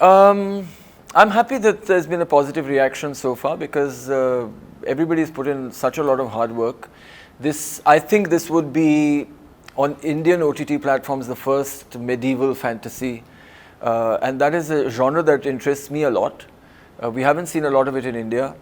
I'm happy that there's been a positive reaction so far because everybody's put in such a lot of hard work. I think this would be on Indian OTT platforms the first medieval fantasy, and that is a genre that interests me a lot. We haven't seen a lot of it in India,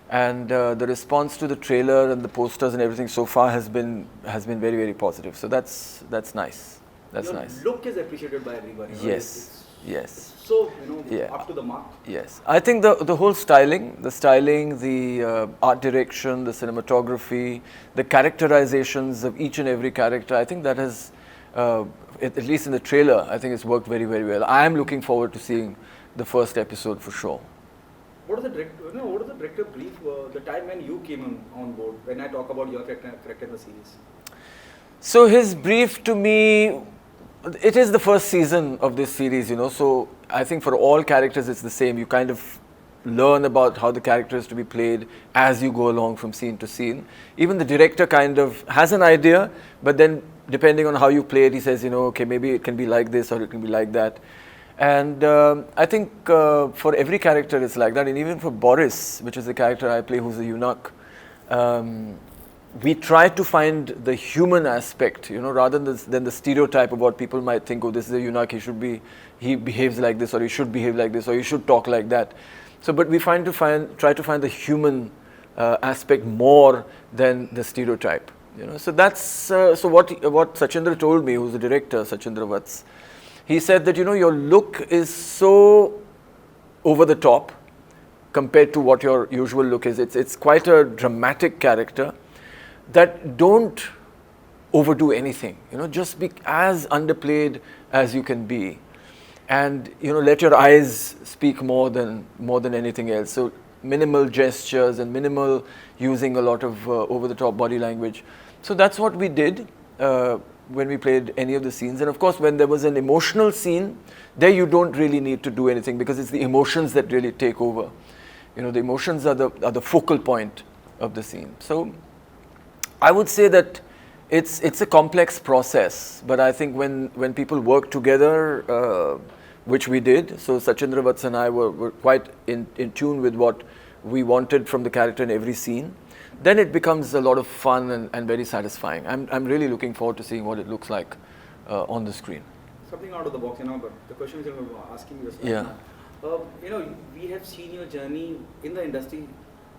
and the response to the trailer and the posters and everything so far has been very, very positive. So that's nice. That's Your nice. look is appreciated by everybody. Right? Yes. Yes. So, Yeah. up to the mark. Yes, I think the whole styling, the art direction, the cinematography, the characterizations of each and every character, I think that has, at least in the trailer, I think it's worked very, very well. I am looking forward to seeing the first episode for sure. What is the director? What is the director brief? The time when you came on board. When I talk about your character in the series. So his brief to me, it is the first season of this series, so I think for all characters it's the same. You kind of learn about how the character is to be played as you go along from scene to scene. Even the director kind of has an idea, but then depending on how you play it, he says, okay, maybe it can be like this or it can be like that. And I think for every character it's like that, and even for Boris, which is the character I play who's a eunuch, we try to find the human aspect, rather than the stereotype of what people might think, oh, this is a eunuch, he behaves like this, or he should behave like this, or he should talk like that. So, but we try to find the human aspect more than the stereotype, So that's so what Sachindra told me, who's the director, Sachindra Vats. He said that your look is so over the top compared to what your usual look is. It's quite a dramatic character. That don't overdo anything, just be as underplayed as you can be, and let your eyes speak more than anything else. So minimal gestures and minimal using a lot of over-the-top body language. So that's what we did when we played any of the scenes. And of course, when there was an emotional scene, there you don't really need to do anything because it's the emotions that really take over. The emotions are the focal point of the scene. So I would say that it's a complex process, but I think when people work together, which we did, so Sachindra Vats and I were quite in tune with what we wanted from the character in every scene, then it becomes a lot of fun and very satisfying. I'm really looking forward to seeing what it looks like on the screen. Something out of the box, but the question which I'm asking you is, we have seen your journey in the industry,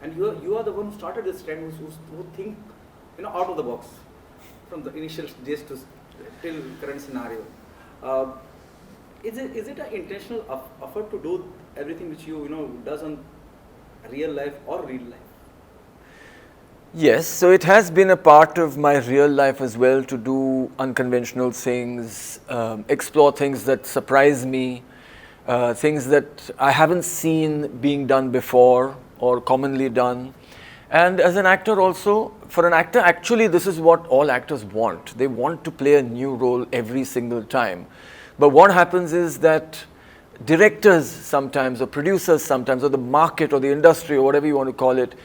and you are the one who started this trend, who think out of the box, from the initial days to till current scenario. Is it an intentional effort to do everything which you does on real life or real life? Yes, so it has been a part of my real life as well to do unconventional things, explore things that surprise me, things that I haven't seen being done before or commonly done. And as an actor also, for an actor, actually this is what all actors want. They want to play a new role every single time. But what happens is that directors sometimes, or producers sometimes, or the market or the industry or whatever you want to call it,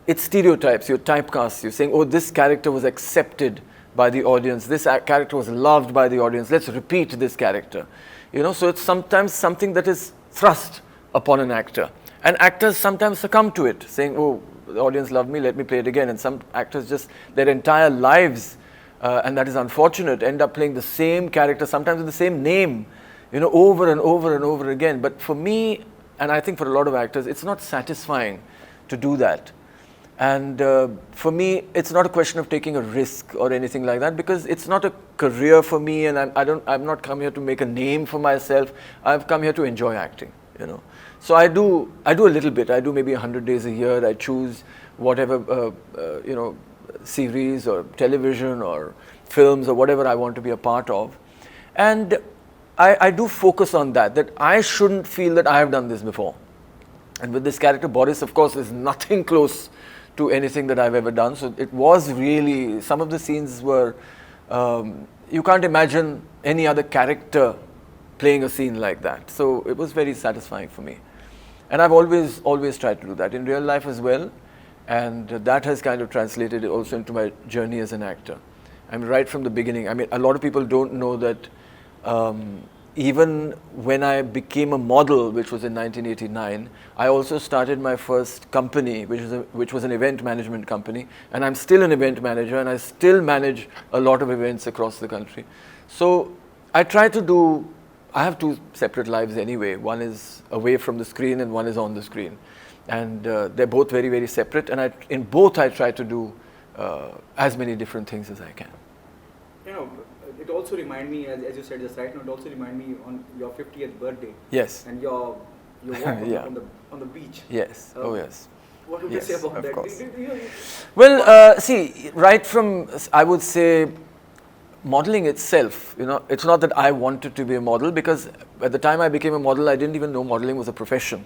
it stereotypes, you typecast, you're saying, oh, this character was accepted by the audience, this character was loved by the audience, let's repeat this character. So it's sometimes something that is thrust upon an actor. And actors sometimes succumb to it, saying, oh, the audience loved me, let me play it again. And some actors just, their entire lives, and that is unfortunate, end up playing the same character, sometimes with the same name, over and over and over again. But for me, and I think for a lot of actors, it's not satisfying to do that. And for me, it's not a question of taking a risk or anything like that, because it's not a career for me, and I'm not come here to make a name for myself. I've come here to enjoy acting, So I do a little bit. I do maybe 100 days a year. I choose whatever, series or television or films or whatever I want to be a part of. And I do focus on that I shouldn't feel that I have done this before. And with this character, Boris, of course, is nothing close to anything that I've ever done. So it was really, some of the scenes were, you can't imagine any other character playing a scene like that. So it was very satisfying for me. And I've always tried to do that in real life as well. And that has kind of translated also into my journey as an actor. I mean, right from the beginning, I mean, a lot of people don't know that even when I became a model, which was in 1989, I also started my first company, which was an event management company. And I'm still an event manager, and I still manage a lot of events across the country. So I try to do, I have two separate lives anyway. One is away from the screen and one is on the screen. And they're both very, very separate. And in both, I try to do as many different things as I can. You know, it also reminds me, as you said just right now, it also reminds me on your 50th birthday. Yes. And your walk yeah. on the beach. Yes. Oh, yes. What would you say about that? Course. Well, see, right from, I would say, modeling itself, you know, it's not that I wanted to be a model, because at the time I became a model, I didn't even know modeling was a profession.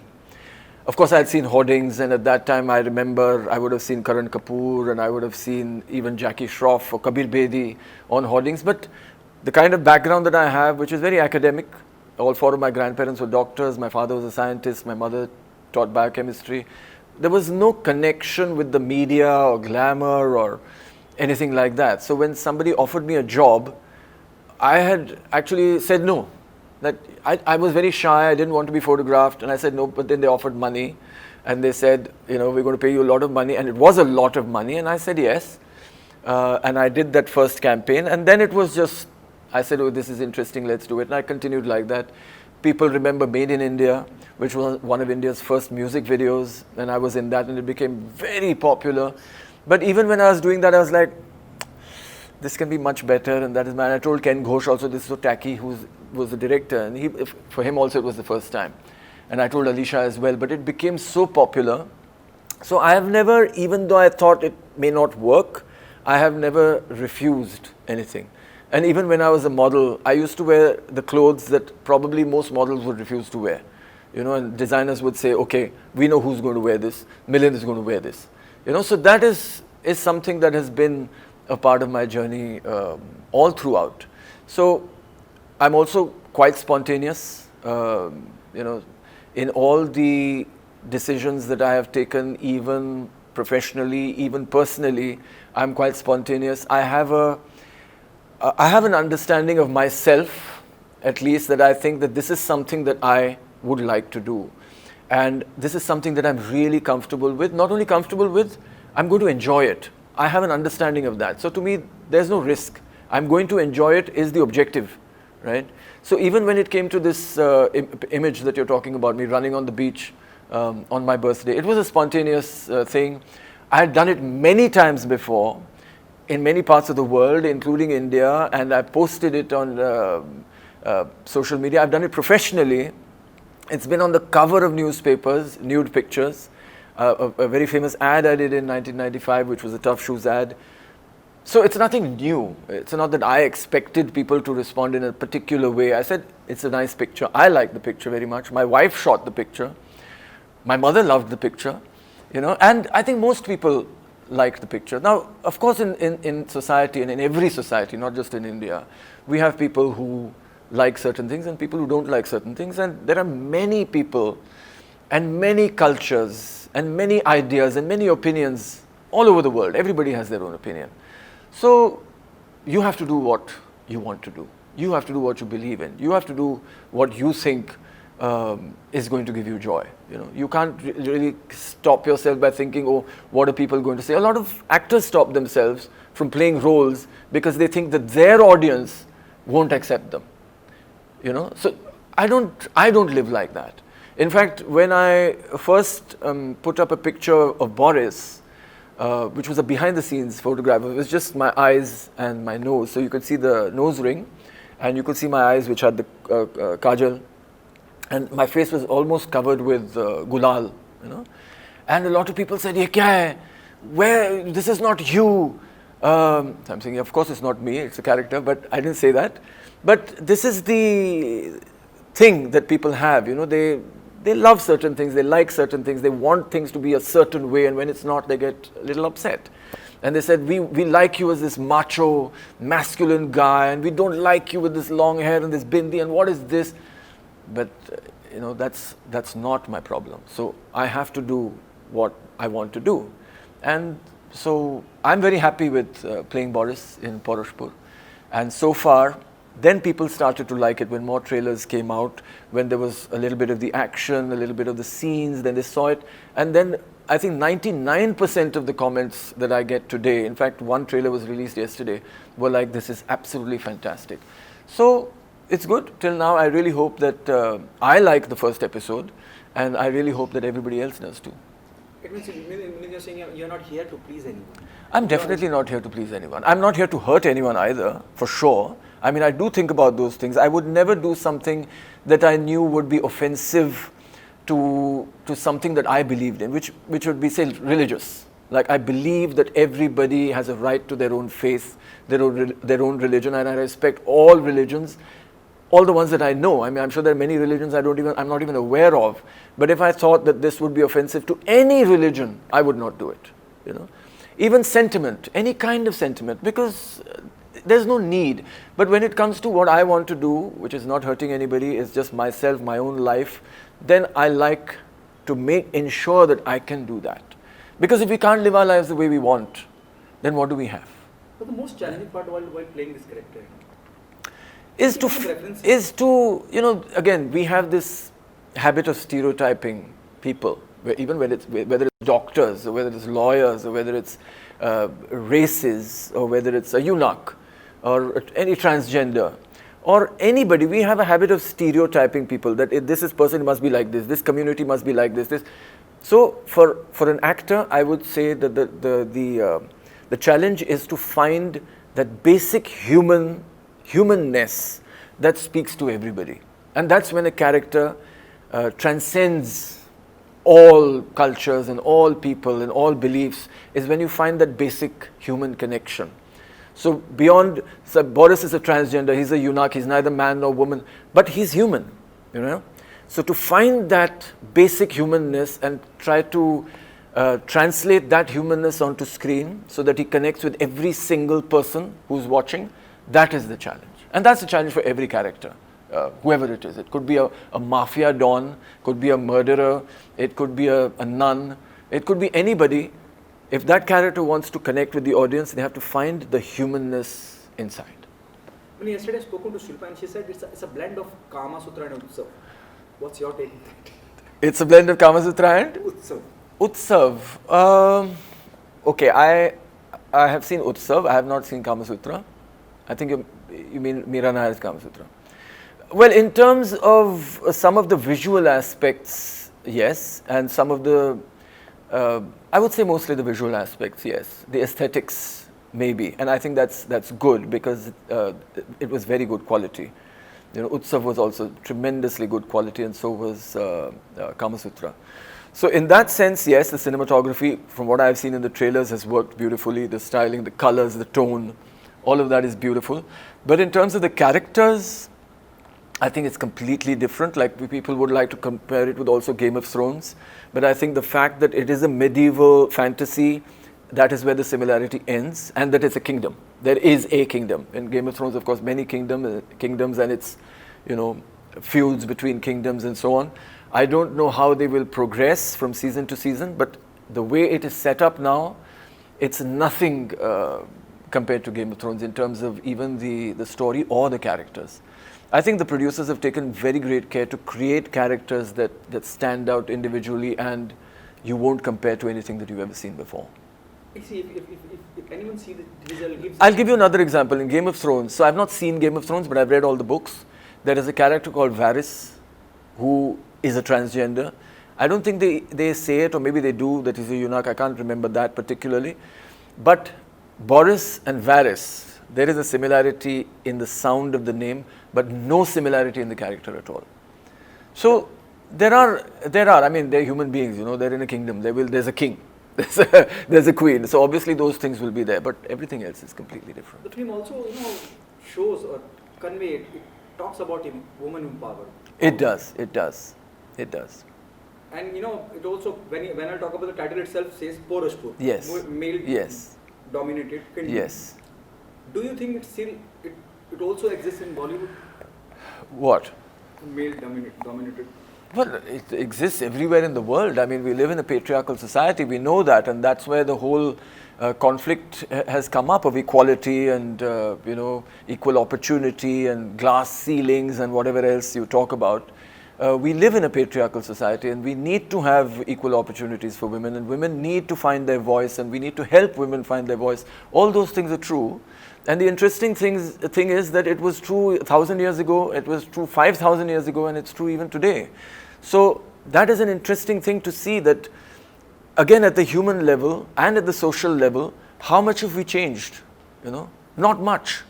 Of course, I had seen hoardings, and at that time I remember I would have seen Anant Kapoor, and I would have seen even Jackie Shroff or Kabir Bedi on hoardings. But the kind of background that I have, which is very academic, all four of my grandparents were doctors, my father was a scientist, my mother taught biochemistry. There was no connection with the media or glamour or anything like that. So when somebody offered me a job, I had actually said no. That I was very shy, I didn't want to be photographed, and I said no, but then they offered money, and they said, you know, we're going to pay you a lot of money, and it was a lot of money, and I said yes. And I did that first campaign, and then it was just, I said, oh, this is interesting, let's do it, and I continued like that. People remember Made in India, which was one of India's first music videos, and I was in that, and it became very popular. But even when I was doing that, I was like, this can be much better, and that is man. I told Ken Ghosh also, this is so tacky, who was the director, and for him also it was the first time. And I told Alisha as well, but it became so popular. So I have never, even though I thought it may not work, I have never refused anything. And even when I was a model, I used to wear the clothes that probably most models would refuse to wear. You know, and designers would say, okay, we know who's going to wear this, Milind is going to wear this. You know, so that is something that has been a part of my journey all throughout. So I'm also quite spontaneous, you know, in all the decisions that I have taken, even professionally, even personally, I'm quite spontaneous. I have an understanding of myself, at least, that I think that this is something that I would like to do. And this is something that I'm really comfortable with. Not only comfortable with, I'm going to enjoy it. I have an understanding of that. So to me, there's no risk. I'm going to enjoy it is the objective, right? So even when it came to this image that you're talking about, me running on the beach on my birthday, it was a spontaneous thing. I had done it many times before in many parts of the world, including India, and I posted it on social media. I've done it professionally. It's been on the cover of newspapers, nude pictures. A very famous ad I did in 1995, which was a Tough Shoes ad. So it's nothing new. It's not that I expected people to respond in a particular way. I said, it's a nice picture. I like the picture very much. My wife shot the picture. My mother loved the picture, you know, and I think most people liked the picture. Now, of course, in society, and in every society, not just in India, we have people who like certain things and people who don't like certain things. And there are many people and many cultures and many ideas and many opinions all over the world. Everybody has their own opinion. So you have to do what you want to do. You have to do what you believe in. You have to do what you think is going to give you joy. You know, you can't really stop yourself by thinking, oh, what are people going to say? A lot of actors stop themselves from playing roles because they think that their audience won't accept them. You know, so I don't live like that. In fact, when I first put up a picture of Boris, which was a behind-the-scenes photograph, it was just my eyes and my nose. So you could see the nose ring, and you could see my eyes, which had the kajal, and my face was almost covered with gulal. You know, and a lot of people said, "Ye kya hai? Where? This is not you." So I'm saying, of course, it's not me; it's a character. But I didn't say that. But this is the thing that people have. You know, they love certain things, they like certain things, they want things to be a certain way, and when it's not, they get a little upset. And they said, we like you as this macho, masculine guy, and we don't like you with this long hair and this bindi, and what is this? But, you know, that's not my problem. So I have to do what I want to do. And so I'm very happy with playing Boris in Paurashpur. And so far, Then people started to like it when more trailers came out, when there was a little bit of the action, a little bit of the scenes, then they saw it. And then I think 99% of the comments that I get today, in fact, one trailer was released yesterday, were like, this is absolutely fantastic. So it's good. Till now, I really hope that I like the first episode, and I really hope that everybody else does too. It means you're saying you're not here to please anyone. I'm definitely not here to please anyone. I'm not here to hurt anyone either, for sure. I mean, I do think about those things. I would never do something that I knew would be offensive to something that I believed in, which would be, say, religious. Like, I believe that everybody has a right to their own faith, their own religion, and I respect all religions, all the ones that I know. I mean, I'm sure there are many religions I'm not even aware of. But if I thought that this would be offensive to any religion, I would not do it, you know. Even sentiment, any kind of sentiment, because there's no need. But when it comes to what I want to do, which is not hurting anybody, it's just myself, my own life, then I like to ensure that I can do that. Because if we can't live our lives the way we want, then what do we have? But the most challenging part while playing this character is to, you know, again, we have this habit of stereotyping people, whether it's doctors, or whether it's lawyers, or whether it's races, or whether it's a eunuch, or any transgender, or anybody. We have a habit of stereotyping people, that if this person must be like this community must be like this. So for an actor, I would say that the challenge is to find that basic humanness that speaks to everybody. And that's when a character transcends all cultures and all people and all beliefs, is when you find that basic human connection. So beyond, so Boris is a transgender, he's a eunuch, he's neither man nor woman, but he's human, you know. So to find that basic humanness and try to translate that humanness onto screen so that he connects with every single person who's watching, that is the challenge. And that's the challenge for every character, whoever it is. It could be a mafia don, could be a murderer, it could be a nun, it could be anybody. If that character wants to connect with the audience, they have to find the humanness inside. When yesterday I spoke to Shilpa and she said it's a blend of Kama Sutra and Utsav. What's your take on that? It's a blend of Kama Sutra and? Utsav. Okay, I have seen Utsav, I have not seen Kama Sutra. I think you mean Meera Nair's Kama Sutra. Well, in terms of some of the visual aspects, yes, and some of the, I would say mostly the visual aspects, yes. The aesthetics, maybe, and I think that's good because it was very good quality. You know, Utsav was also tremendously good quality, and so was Kama Sutra. So in that sense, yes, the cinematography, from what I've seen in the trailers, has worked beautifully. The styling, the colors, the tone, all of that is beautiful. But in terms of the characters, I think it's completely different. Like, people would like to compare it with also Game of Thrones. But I think the fact that it is a medieval fantasy, that is where the similarity ends, and that it's a kingdom. There is a kingdom. In Game of Thrones, of course, many kingdoms, and it's, you know, feuds between kingdoms and so on. I don't know how they will progress from season to season, but the way it is set up now, it's nothing compared to Game of Thrones in terms of even the story or the characters. I think the producers have taken very great care to create characters that stand out individually and you won't compare to anything that you've ever seen before. See, if anyone sees it, I'll give you another example. In Game of Thrones, so I've not seen Game of Thrones, but I've read all the books. There is a character called Varys, who is a transgender. I don't think they say it, or maybe they do, that he's a eunuch. I can't remember that particularly. But Boris and Varys, there is a similarity in the sound of the name, but no similarity in the character at all. So there are, I mean, they're human beings, you know, they're in a kingdom. There's a king, there's a queen. So obviously those things will be there, but everything else is completely different. The film also, you know, shows or convey, it talks about woman empowerment. It does. And you know, it also, when I talk about the title itself, says Paurashpur. Yes. Male yes. dominated kingdom. Yes. Do you think it also exists in Bollywood? What? Male dominated Well, it exists everywhere in the world. I mean, we live in a patriarchal society. We know that, and that's where the whole conflict has come up of equality and equal opportunity and glass ceilings and whatever else you talk about. We live in a patriarchal society, and we need to have equal opportunities for women, and women need to find their voice, and we need to help women find their voice. All those things are true. And the interesting thing is that it was true 1,000 years ago, it was true 5,000 years ago, and it's true even today. So that is an interesting thing to see, that again at the human level and at the social level, how much have we changed? Not much.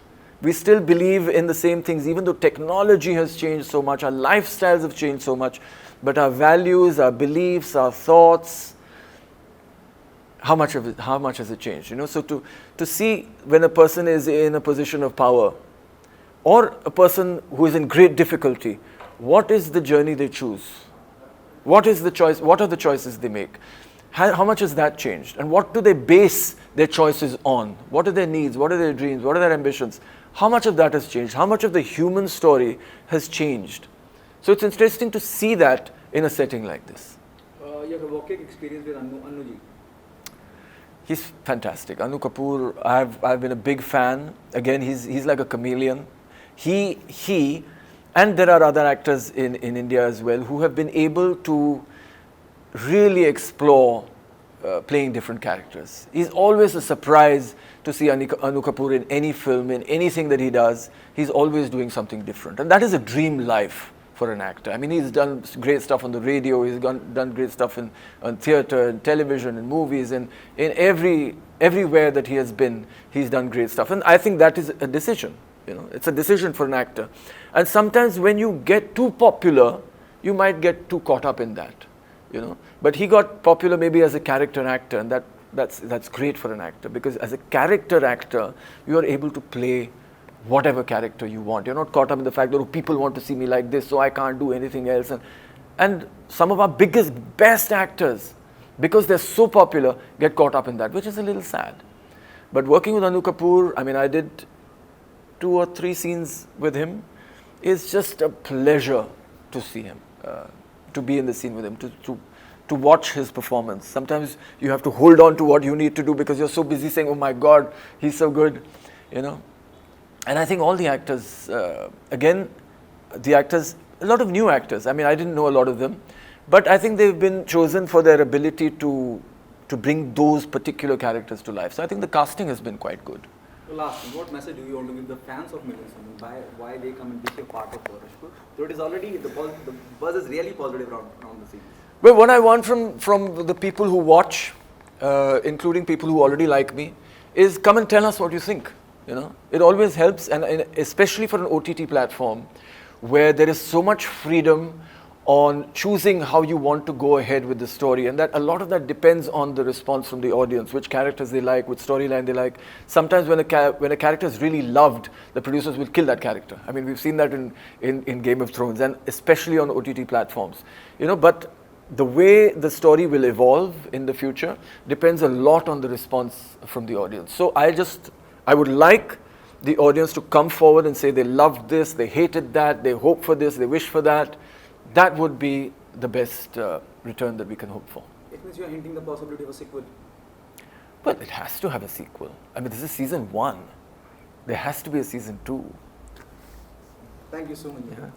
We still believe in the same things, even though technology has changed so much, our lifestyles have changed so much, but our values, our beliefs, our thoughts, how much has it changed? So to see when a person is in a position of power, or a person who is in great difficulty, what is the journey they choose? What is the choice? What are the choices they make? How much has that changed? And what do they base their choices on? What are their needs? What are their dreams? What are their ambitions? How much of that has changed? How much of the human story has changed? So it's interesting to see that in a setting like this. You have a working experience with Annu ji. He's fantastic. Annu Kapoor, I've been a big fan. Again, he's like a chameleon. He and there are other actors in India as well who have been able to really explore playing different characters. He's always a surprise to see Annu Kapoor in any film, in anything that he does. He's always doing something different. And that is a dream life for an actor. I mean, he's done great stuff on the radio, he's done great stuff on theatre and television and movies, and in everywhere that he has been, he's done great stuff. And I think that is a decision. It's a decision for an actor. And sometimes when you get too popular, you might get too caught up in that. But he got popular maybe as a character actor, and that's great for an actor, because as a character actor, you are able to play whatever character you want. You're not caught up in the fact that people want to see me like this, so I can't do anything else. And some of our best actors, because they're so popular, get caught up in that, which is a little sad. But working with Annu Kapoor, I mean, I did 2 or 3 scenes with him. It's just a pleasure to see him, to be in the scene with him, to watch his performance. Sometimes you have to hold on to what you need to do because you're so busy saying, oh my God, he's so good, And I think all the actors, again, a lot of new actors. I mean, I didn't know a lot of them, but I think they've been chosen for their ability to bring those particular characters to life. So I think the casting has been quite good. Last, what message do you want to give the fans of Milind Soman? Why they come and be a part of Paurashpur? So it is already, the buzz is really positive around the scene. Well, what I want from the people who watch, including people who already like me, is come and tell us what you think. It always helps, and especially for an OTT platform where there is so much freedom on choosing how you want to go ahead with the story, and that a lot of that depends on the response from the audience, which characters they like, which storyline they like. Sometimes when a character is really loved, the producers will kill that character. I mean, we've seen that in Game of Thrones, and especially on OTT platforms. But the way the story will evolve in the future depends a lot on the response from the audience. So I would like the audience to come forward and say they loved this, they hated that, they hope for this, they wish for that. That would be the best return that we can hope for. It means you are hinting the possibility of a sequel. Well, it has to have a sequel. I mean, this is season 1. There has to be a season 2. Thank you so much. Yeah.